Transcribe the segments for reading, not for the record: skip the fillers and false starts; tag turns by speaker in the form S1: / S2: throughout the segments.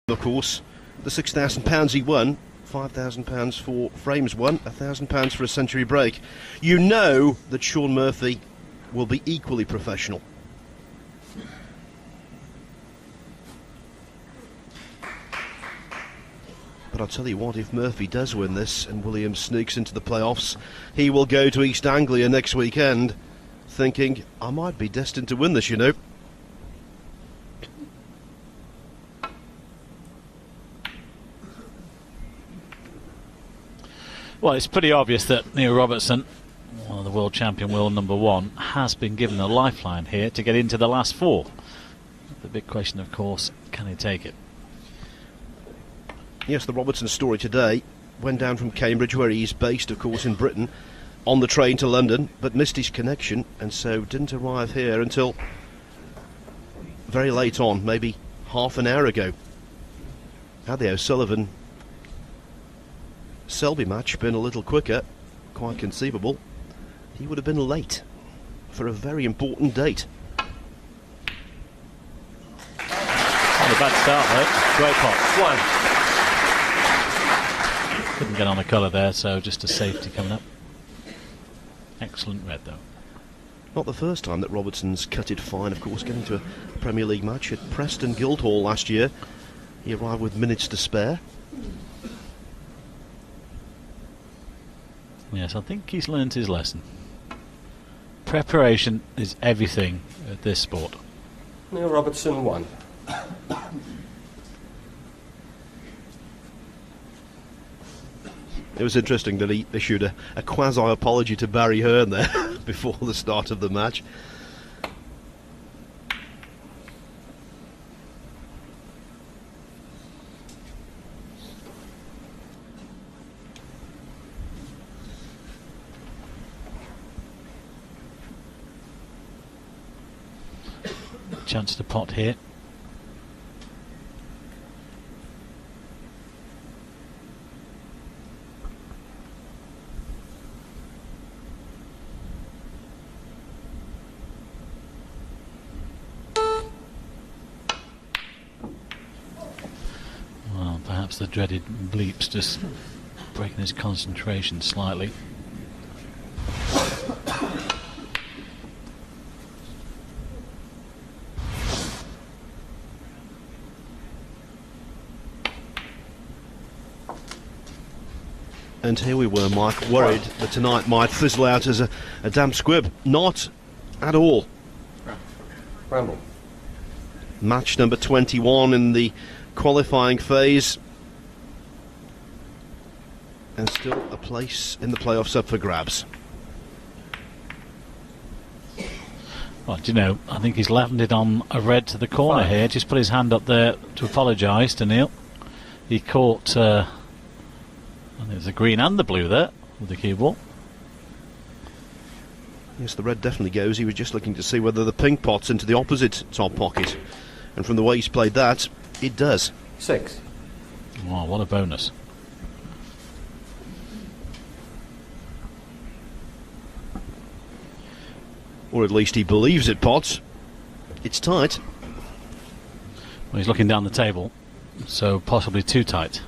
S1: Of course, the £6,000 he won, £5,000 for frames won, £1,000 for a century break. You know that Shaun Murphy will be equally professional. But I'll tell you what, if Murphy does win this and Williams sneaks into the playoffs, he will go to East Anglia next weekend thinking, I might be destined to win this, you know.
S2: Well, it's pretty obvious that Neil Robertson, one of the world champion, world number one, has been given a lifeline here to get into the last four. The big question, of course, can he take it?
S1: Yes, the Robertson story today went down from Cambridge, where he's based, of course, in Britain, on the train to London, but missed his connection, and so didn't arrive here until very late on, maybe half an hour ago. Had the O'Sullivan Selby match been a little quicker, quite conceivable, he would have been late for a very important date.
S2: Not a bad start though. Great pot. One. Couldn't get on the colour there, so just a safety coming up. Excellent red though.
S1: Not the first time that Robertson's cut it fine, of course, getting to a Premier League match at Preston Guildhall last year. He arrived with minutes to spare.
S2: Yes, I think he's learnt his lesson. Preparation is everything at this sport.
S3: Neil Robertson won.
S1: It was interesting that he issued a quasi-apology to Barry Hearn there before the start of the match.
S2: Chance to pot here. Well, perhaps the dreaded bleeps just breaking his concentration slightly.
S1: And here we were, Mike, worried that tonight might fizzle out as a damp squib. Not at all.
S3: Ramble.
S1: Match number 21 in the qualifying phase. And still a place in the playoffs up for grabs.
S2: Well, do you know, I think he's landed on a red to the corner here. Just put his hand up there to apologise to Neil. He caught... and there's the green and the blue there with the cue ball.
S1: Yes, the red definitely goes. He was just looking to see whether the pink pot's into the opposite top pocket. And from the way he's played that, it does.
S3: 6.
S2: Wow, what a bonus.
S1: Or at least he believes it pots. It's tight.
S2: Well, he's looking down the table, so possibly too tight.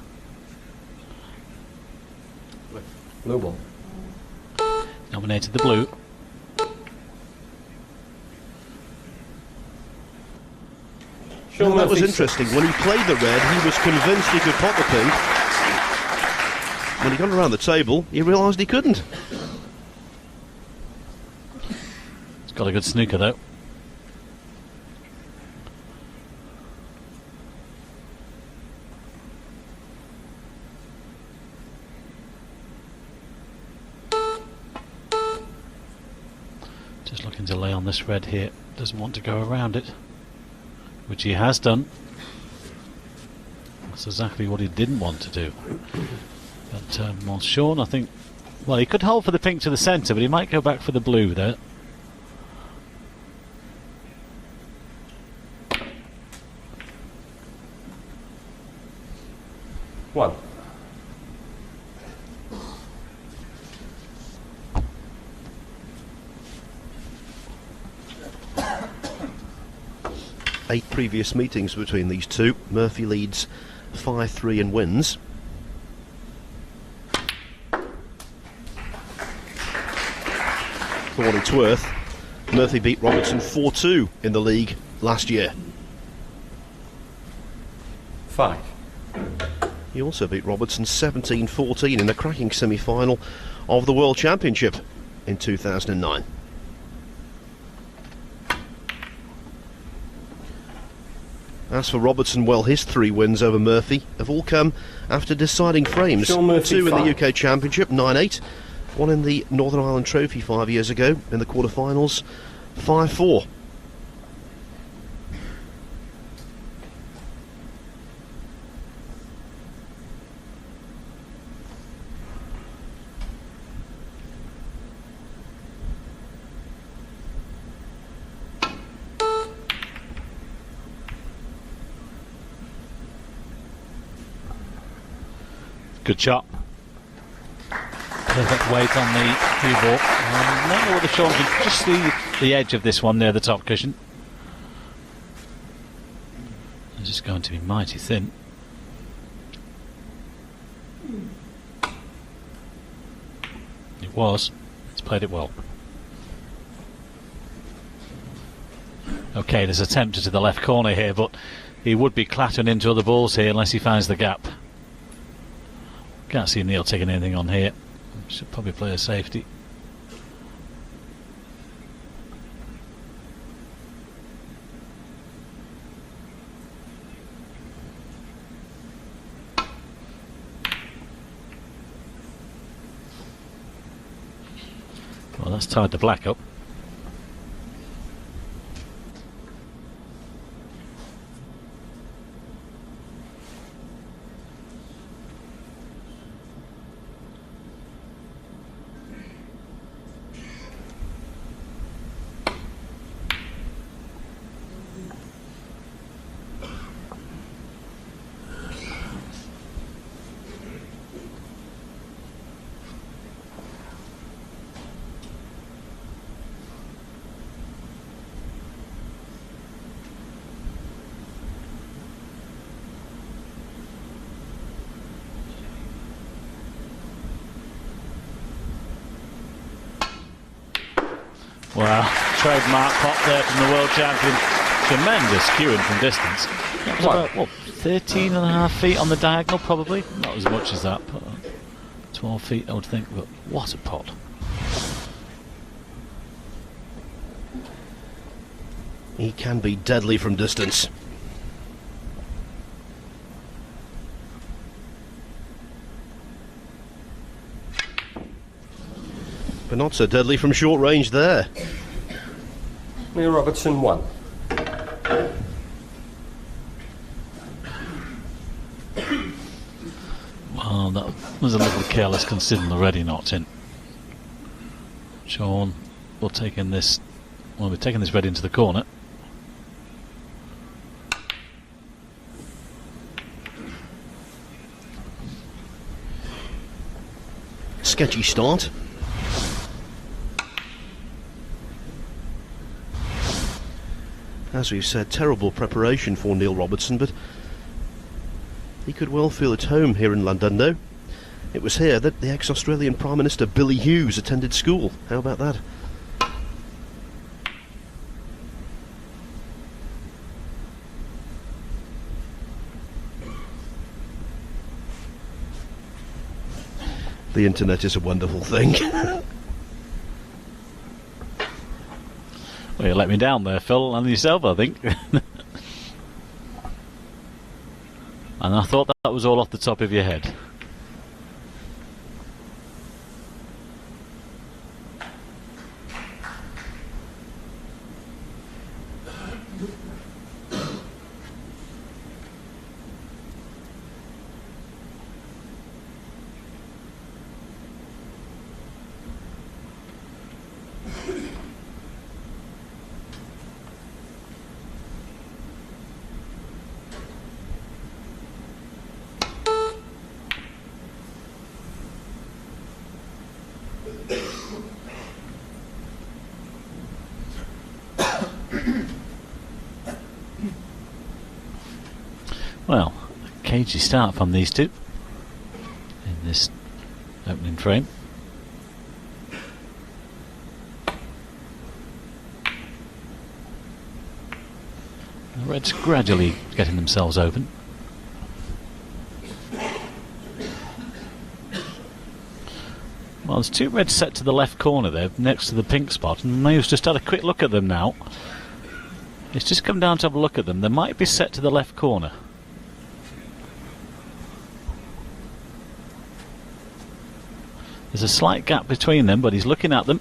S3: Blue ball.
S2: Nominated the blue.
S3: Shaun
S1: Well, that was
S3: Murphy
S1: interesting. When he played the red, he was convinced he could pot the pink. When he got around the table, he realised he couldn't.
S2: It's got a good snooker though. Just looking to lay on this red here. Doesn't want to go around it, which he has done. That's exactly what he didn't want to do. But well, Shaun, I think, well, he could hold for the pink to the centre, but he might go back for the blue there.
S3: One.
S1: 8 previous meetings between these two. Murphy leads 5-3 and wins. For what it's worth, Murphy beat Robertson 4-2 in the league last year.
S3: 5.
S1: He also beat Robertson 17-14 in the cracking semi-final of the World Championship in 2009. As for Robertson, well, his 3 wins over Murphy have all come after deciding frames.
S3: Shaun Murphy
S1: 2 in the
S3: 5.
S1: UK Championship, 9-8. 1 in the Northern Ireland Trophy 5 years ago in the quarterfinals, 5-4.
S2: Good shot. Perfect weight on the cue ball. Not whether Shaun can just see the edge of this one near the top cushion. It's just going to be mighty thin. It was. It's played it well. Okay, there's a tempter to the left corner here, but he would be clattering into other balls here unless he finds the gap. Can't see Neil taking anything on here. Should probably play a safety. Well, that's tied the black up. Wow, trademark pop there from the world champion. Tremendous cueing from distance. That was about, what, 13 and a half feet on the diagonal, probably? Not as much as that, but 12 feet, I would think. But what a pot.
S1: He can be deadly from distance. But not so deadly from short range there.
S3: Neil Robertson 1.
S2: Well, that was a little careless considering the ready not in. Shaun will take in this. Well, we're taking this red into the corner.
S1: Sketchy start. As we've said, terrible preparation for Neil Robertson, but he could well feel at home here in Llandudno. It was here that the ex-Australian Prime Minister Billy Hughes attended school. How about that? The internet is a wonderful thing.
S2: Well, you let me down there, Phil, and yourself, I think. And I thought that was all off the top of your head. cagey start from these two in this opening frame. The Reds gradually getting themselves open. Well, there's two Reds set to the left corner there, next to the pink spot, and May's just had a quick look at them now. It's just come down to have a look at them. They might be set to the left corner. There's a slight gap between them, but he's looking at them.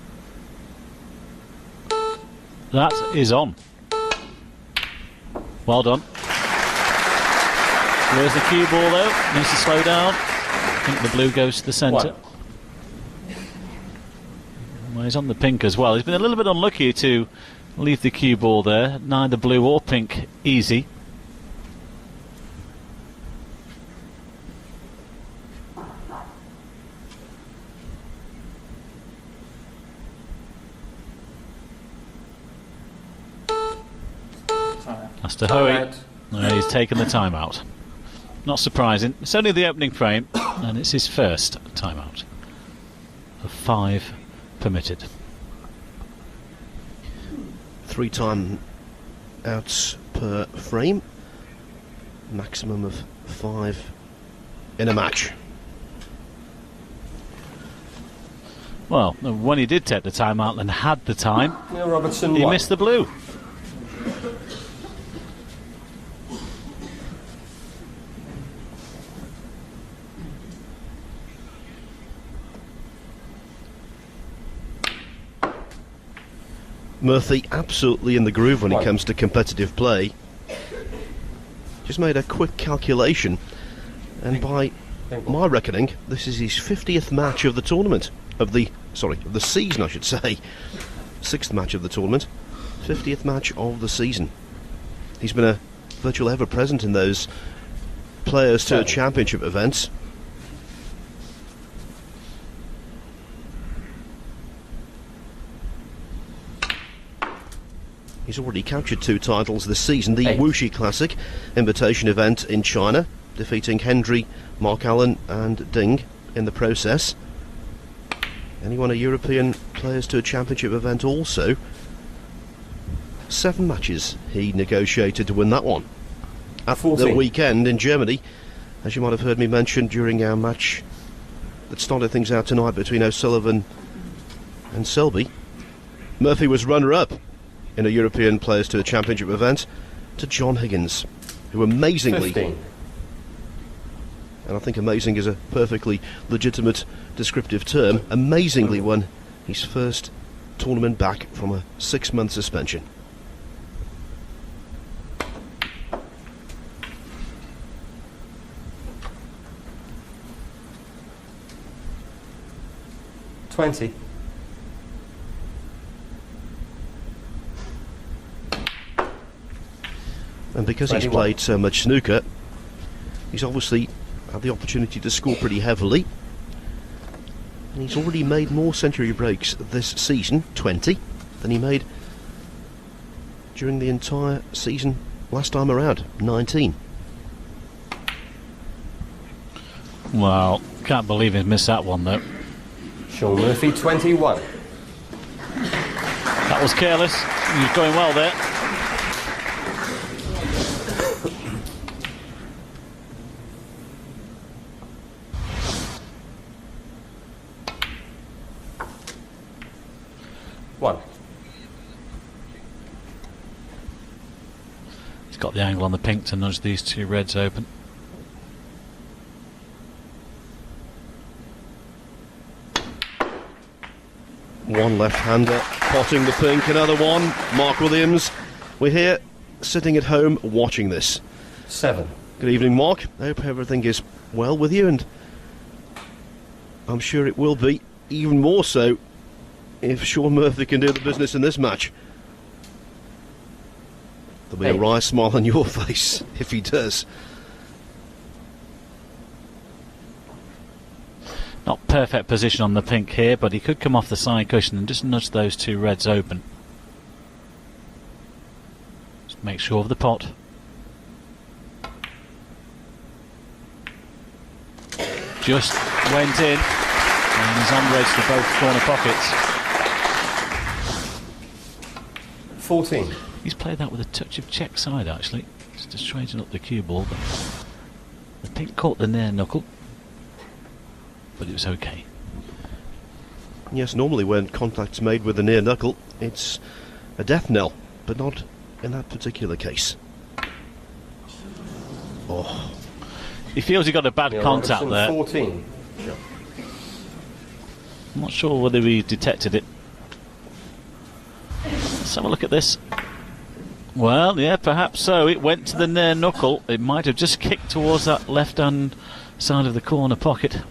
S2: That is on. Well done. Where's the cue ball though? Needs to slow down. I think the blue goes to the centre. Well, he's on the pink as well. He's been a little bit unlucky to leave the cue ball there. Neither blue or pink easy. Has to hurry. He's taken the timeout. Not surprising. It's only the opening frame, and it's his first timeout of 5 permitted.
S1: 3 time outs per frame, maximum of 5 in a match.
S2: Well, when he did take the timeout and had the time,
S3: Robertson,
S2: he missed the blue.
S1: Murphy absolutely in the groove when it comes to competitive play. Just made a quick calculation, and by my reckoning, this is his 50th match of the tournament, of the season, I should say. 6th match of the tournament, 50th match of the season. He's been a virtual ever present in those Players Tour Championship events. He's already captured 2 titles this season. The Wuxi Classic invitation event in China, defeating Hendry, Mark Allen and Ding in the process. And he won a European Players Tour Championship event also. 7 matches he negotiated to win that one. At the weekend in Germany, as you might have heard me mention during our match that started things out tonight between O'Sullivan and Selby, Murphy was runner-up in a European Players Tour Championship event to John Higgins, who amazingly,
S3: 15.
S1: and I think amazing is a perfectly legitimate descriptive term, amazingly won his first tournament back from a 6-month suspension.
S3: $20.
S1: And because he's played so much snooker, he's obviously had the opportunity to score pretty heavily. And he's already made more century breaks this season, 20, than he made during the entire season last time around, 19.
S2: Well, can't believe he's missed that one though.
S3: Shaun Murphy, 21.
S2: That was careless. He was going well there. He's got the angle on the pink to nudge these 2 reds open.
S1: One left-hander potting the pink, another one. Mark Williams, we're here sitting at home watching this.
S3: 7.
S1: Good evening, Mark. I hope everything is well with you, and I'm sure it will be even more so if Shaun Murphy can do the business in this match. There'll be a wry smile on your face if he does.
S2: Not perfect position on the pink here, but he could come off the side cushion and just nudge those 2 reds open. Just make sure of the pot. just went in, and he's on the edge to both corner pockets.
S3: 14.
S2: He's played that with a touch of check side, actually, just to straighten up the cue ball. But the pink caught the near knuckle, but it was okay.
S1: Yes, normally when contact's made with the near knuckle, it's a death knell, but not in that particular case. Oh.
S2: He feels he got a bad contact
S3: Robertson,
S2: there.
S3: 14.
S2: I'm not sure whether he detected it. Let's have a look at this. Well, yeah, perhaps so. It went to the near knuckle. It might have just kicked towards that left-hand side of the corner pocket.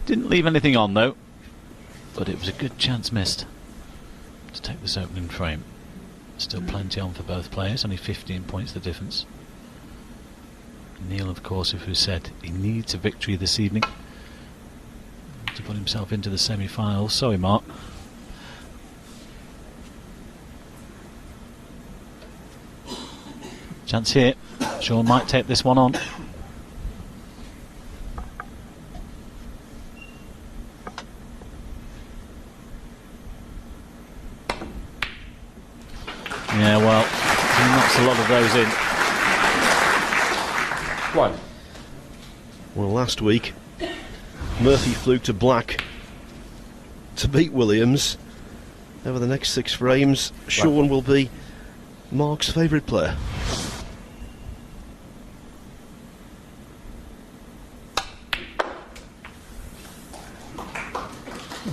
S2: Didn't leave anything on, though. But it was a good chance missed to take this opening frame. Still plenty on for both players, only 15 points the difference. Neil, of course, who said he needs a victory this evening to put himself into the semi-finals. Sorry, Mark. Chance here. Shaun might take this one on. Yeah, well, he knocks a lot of those in.
S3: 1.
S1: Well, last week, Murphy flew to black to beat Williams. Over the next 6 frames, Shaun will be Mark's favourite player.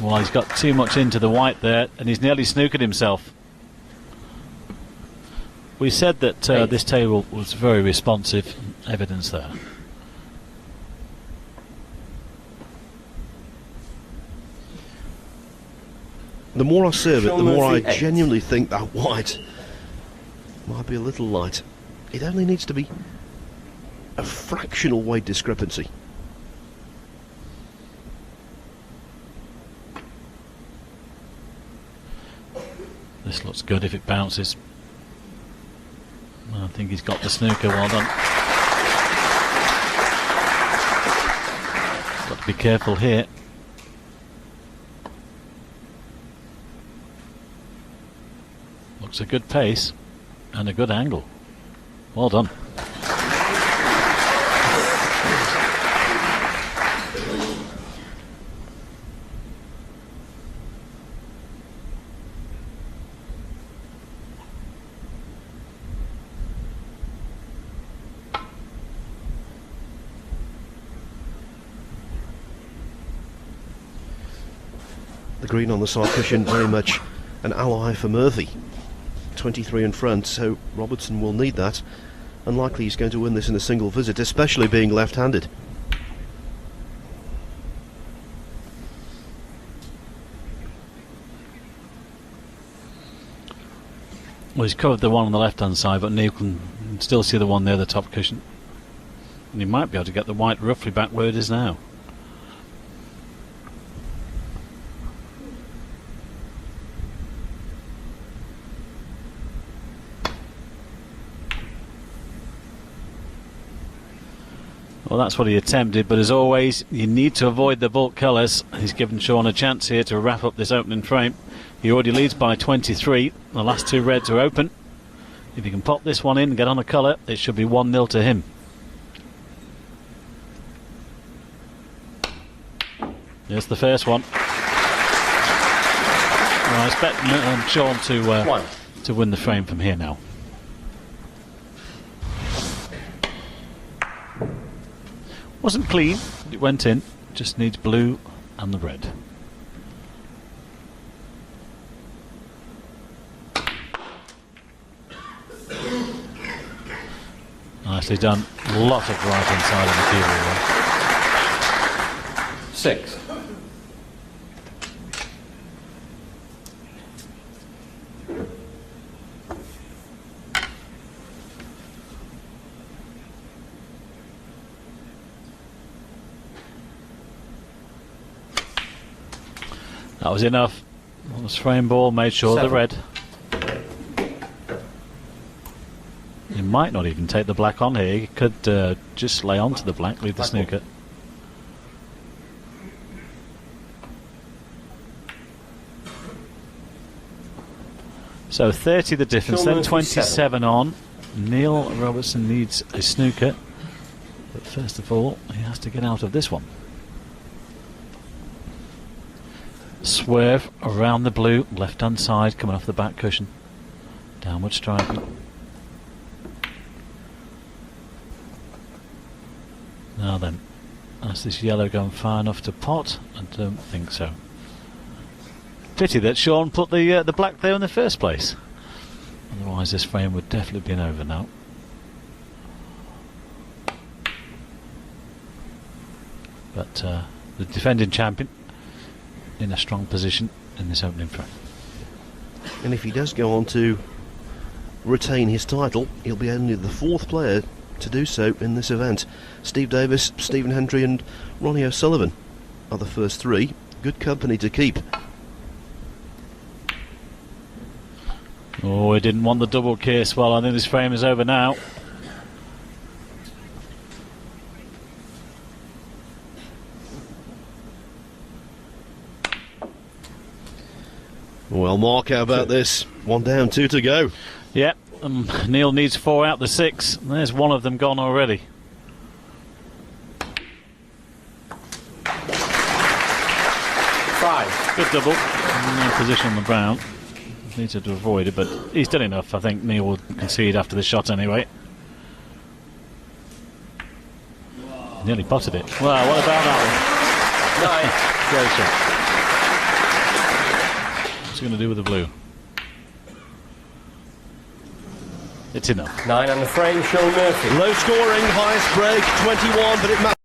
S2: Well, he's got too much into the white there, and he's nearly snookered himself. We said that this table was very responsive. Evidence there.
S1: The more I serve it,
S3: Shaun
S1: the more I
S3: Murphy, 8.
S1: genuinely think that white might be a little light. It only needs to be a fractional weight discrepancy.
S2: This looks good if it bounces. I think he's got the snooker. Well done. Got to be careful here. Looks a good pace and a good angle. Well done.
S1: The green on the side cushion, very much an ally for Murphy. 23 in front, so Robertson will need that. Unlikely he's going to win this in a single visit, especially being left-handed.
S2: Well, he's covered the one on the left-hand side, but Neil can still see the one near the top cushion. And he might be able to get the white roughly back where it is now. Well, that's what he attempted, but as always, you need to avoid the bulk colours. He's given Shaun a chance here to wrap up this opening frame. He already leads by 23. The last 2 reds are open. If he can pop this one in and get on a colour, it should be 1-0 to him. Here's the first one. Well, I expect Shaun to win the frame from here now. Wasn't clean, it went in. Just needs blue and the red. Nicely done. Lot of right inside of the keyboard.
S3: 6.
S2: That was enough. On the frame ball, made sure
S3: 7.
S2: the red. might not even take the black on here. He could just lay on to the black, leave the snooker. So 30 the difference,
S3: Shaun
S2: then 27 on. Neil Robertson needs a snooker. But first of all, he has to get out of this one. Swerve around the blue, left-hand side, coming off the back cushion. Downward striking. Now then, has this yellow gone far enough to pot? I don't think so. Pity that Shaun put the black there in the first place. Otherwise this frame would definitely be an over now. But the defending champion in a strong position in this opening frame.
S1: And if he does go on to retain his title, he'll be only the 4th player to do so in this event. Steve Davis, Stephen Hendry and Ronnie O'Sullivan are the first 3. Good company to keep.
S2: Oh, he didn't want the double kiss. Well, I think this frame is over now.
S1: Well, Mark, how about this? 1 down, 2 to go.
S2: Yep, Neil needs 4 out the 6. There's one of them gone already. Good double. No position on the brown. Needed to avoid it, but he's done enough. I think Neil will concede after the shot anyway. Nearly potted it. Well, what about that one? Nice. Great shot. What's he going to do with the blue? It's enough.
S3: 9 on the frame, Shaun Murphy.
S1: Low scoring, highest break, 21, but it matters.